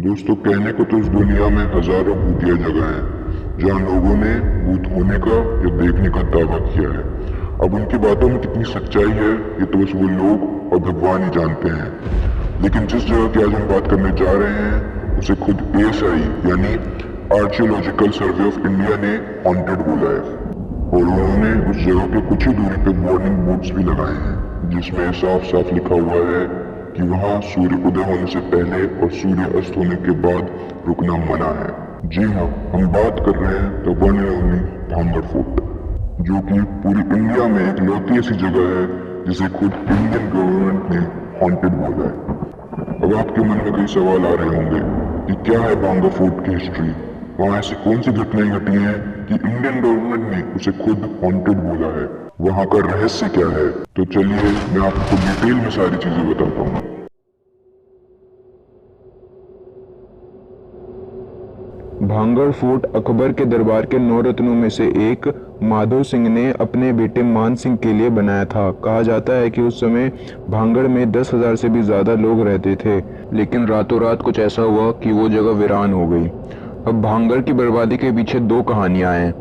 दोस्तों, कहने को तो इस दुनिया में हजारों भूतिया जगह हैं जहाँ लोगों ने भूत होने का या देखने का दावा किया है। अब उनकी बातों में कितनी सच्चाई है ये तो बस वो लोग और भगवान ही जानते हैं। लेकिन जिस जगह की आज हम बात करने जा रहे हैं उसे खुद ASI यानी आर्कियोलॉजिकल सर्वे ऑफ इंडिया ने हॉन्टेड बोला है, और उन्होंने उस जगह के कुछ ही दूरी पे वार्निंग बोर्ड्स भी लगाए हैं जिसमें साफ साफ लिखा हुआ है कि वहाँ सूर्य उदय होने से पहले और सूर्य अस्त होने के बाद रुकना मना है। जी हाँ, हम बात कर रहे हैं the one and only Bhangarh fort, जो कि पूरी इंडिया में एक लौती ऐसी जगह है जिसे खुद इंडियन गवर्नमेंट ने हॉन्टेड बोला है। अब आपके मन में कई सवाल आ रहे होंगे कि क्या है भांगड़ फोर्ट की हिस्ट्री, वहाँ ऐसी कौन सी घटनाएं घटी हैं कि इंडियन गवर्नमेंट ने उसे खुद हॉन्टेड बोला है, वहाँ का रहस्य क्या है। तो चलिए मैं आपको डिटेल में सारी चीजें बताता हूँ। भांगड़ फोर्ट अकबर के दरबार के 9 रत्नों में से एक माधो सिंह ने अपने बेटे मान सिंह के लिए बनाया था। कहा जाता है कि उस समय भांगड़ में 10,000 से भी ज्यादा लोग रहते थे, लेकिन रातों रात कुछ ऐसा हुआ कि वो जगह वीरान हो गई। अब भांगड़ की बर्बादी के पीछे 2 कहानियां हैं।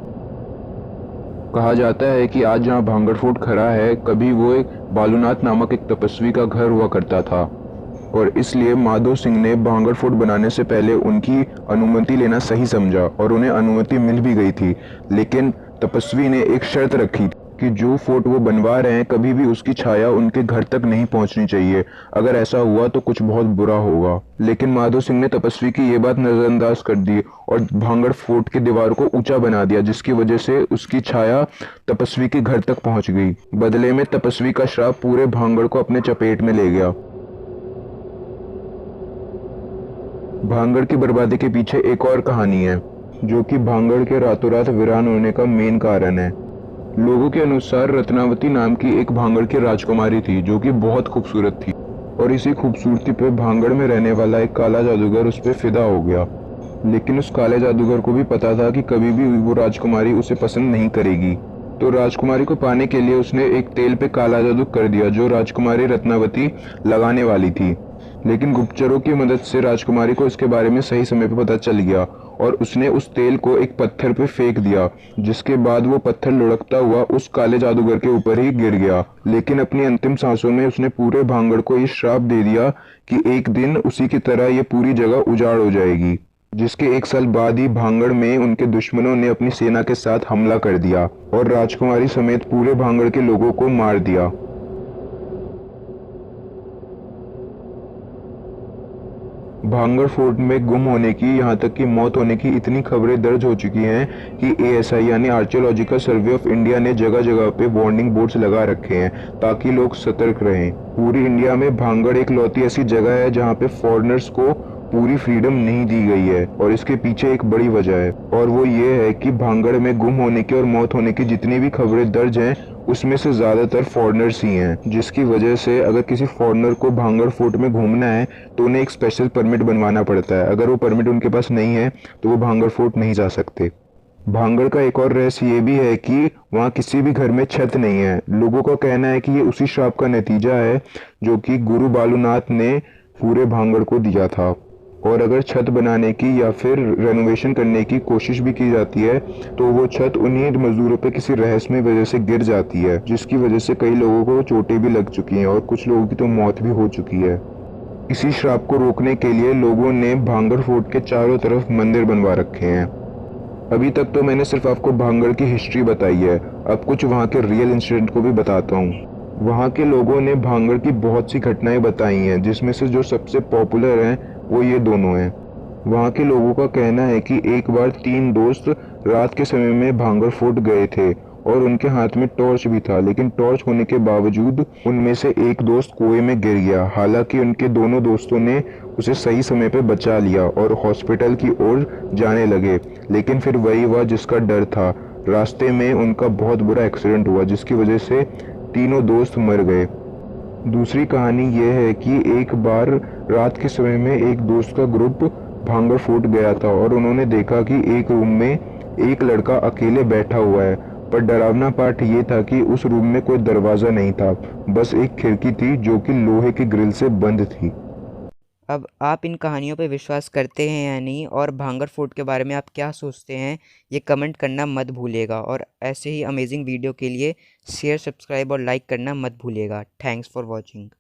कहा जाता है कि आज जहां भांगड़ फोर्ट खड़ा है, कभी वो एक बालूनाथ नामक एक तपस्वी का घर हुआ करता था, और इसलिए माधो सिंह ने भांगड़ फोर्ट बनाने से पहले उनकी अनुमति लेना सही समझा, और उन्हें अनुमति मिल भी गई थी। लेकिन तपस्वी ने एक शर्त रखी कि जो फोर्ट वो बनवा रहे हैं कभी भी उसकी छाया उनके घर तक नहीं पहुंचनी चाहिए, अगर ऐसा हुआ तो कुछ बहुत बुरा होगा। लेकिन माधो सिंह ने तपस्वी की ये बात नजरअंदाज कर दी और भांगड़ फोर्ट की दीवार को ऊंचा बना दिया, जिसकी वजह से उसकी छाया तपस्वी के घर तक पहुंच गई। बदले में तपस्वी का श्राप पूरे भांगड़ को अपने चपेट में ले गया। भांगड़ की बर्बादी के पीछे एक और कहानी है, जो कि भांगड़ के रातों रात वीरान होने का मेन कारण है। लोगों के अनुसार रत्नावती नाम की एक भांगड़ की राजकुमारी थी, जो कि बहुत खूबसूरत थी, और इसी खूबसूरती पे भांगड़ में रहने वाला एक काला जादूगर उस पे फिदा हो गया। लेकिन उस काले जादूगर को भी पता था कि कभी भी वो राजकुमारी उसे पसंद नहीं करेगी, तो राजकुमारी को पाने के लिए उसने एक तेल पे काला जादू कर दिया जो राजकुमारी रत्नावती लगाने वाली थी। लेकिन गुप्तचरों की मदद से राजकुमारी को इसके बारे में सही समय पर पता चल गया, और उसने उस तेल को एक पत्थर पे फेंक दिया, जिसके बाद वो पत्थर लुढ़कता हुआ उस काले जादूगर के ऊपर ही गिर गया। लेकिन अपनी अंतिम सांसों में उसने पूरे भांगड़ को ये श्राप दे दिया कि एक दिन उसी की तरह ये पूरी जगह उजाड़ हो जाएगी। जिसके 1 साल बाद ही भांगड़ में उनके दुश्मनों ने अपनी सेना के साथ हमला कर दिया और राजकुमारी समेत पूरे भांगड़ के लोगों को मार दिया। भांगड़ फोर्ट में गुम होने की, यहाँ तक कि मौत होने की इतनी खबरें दर्ज हो चुकी हैं कि ASI यानी आर्कियोलॉजिकल सर्वे ऑफ इंडिया ने जगह जगह पे वार्निंग बोर्ड्स लगा रखे हैं ताकि लोग सतर्क रहें। पूरी इंडिया में भांगड़ एक लौती ऐसी जगह है जहाँ पे फॉरेनर्स को पूरी फ्रीडम नहीं दी गई है, और इसके पीछे एक बड़ी वजह है, और वो ये है कि भांगड़ में गुम होने की और मौत होने की जितनी भी खबरें दर्ज हैं उसमें से ज्यादातर फॉरेनर्स ही हैं, जिसकी वजह से अगर किसी फॉरेनर को भांगड़ फोर्ट में घूमना है तो उन्हें एक स्पेशल परमिट बनवाना पड़ता है। अगर वो परमिट उनके पास नहीं है तो वो भांगड़ फोर्ट नहीं जा सकते। भांगड़ का एक और रहस्य ये भी है कि वहाँ किसी भी घर में छत नहीं है। लोगों का कहना है कि ये उसी श्राप का नतीजा है जो कि गुरु बालूनाथ ने पूरे भांगड़ को दिया था, और अगर छत बनाने की या फिर रेनोवेशन करने की कोशिश भी की जाती है तो वो छत उन्हीं मजदूरों पे किसी रहस्यमय वजह से गिर जाती है, जिसकी वजह से कई लोगों को चोटें भी लग चुकी हैं और कुछ लोगों की तो मौत भी हो चुकी है। इसी श्राप को रोकने के लिए लोगों ने भांगड़ फोर्ट के चारों तरफ मंदिर बनवा रखे हैं। अभी तक तो मैंने सिर्फ आपको भांगड़ की हिस्ट्री बताई है, अब कुछ वहाँ के रियल इंसिडेंट को भी बताता हूँ। वहाँ के लोगों ने भांगड़ की बहुत सी घटनाएं बताई हैं, जिसमें से जो सबसे पॉपुलर हैं वो ये दोनों हैं। वहाँ के लोगों का कहना है कि एक बार 3 दोस्त रात के समय में भांगड़ फोर्ट गए थे और उनके हाथ में टॉर्च भी था, लेकिन टॉर्च होने के बावजूद उनमें से एक दोस्त कुएं में गिर गया। हालांकि उनके दोनों दोस्तों ने उसे सही समय पर बचा लिया और हॉस्पिटल की ओर जाने लगे, लेकिन फिर वही हुआ जिसका डर था। रास्ते में उनका बहुत बुरा एक्सीडेंट हुआ, जिसकी वजह से तीनों दोस्त मर गए। दूसरी कहानी यह है कि एक बार रात के समय में एक दोस्त का ग्रुप भांगड़ फोर्ट गया था और उन्होंने देखा कि एक रूम में एक लड़का अकेले बैठा हुआ है, पर डरावना पार्ट ये था कि उस रूम में कोई दरवाजा नहीं था, बस एक खिड़की थी जो कि लोहे की ग्रिल से बंद थी। अब आप इन कहानियों पे विश्वास करते हैं या नहीं, और भांगर फोर्ट के बारे में आप क्या सोचते हैं, ये कमेंट करना मत भूलिएगा। और ऐसे ही अमेजिंग वीडियो के लिए शेयर, सब्सक्राइब और लाइक करना मत भूलिएगा। Thanks for watching.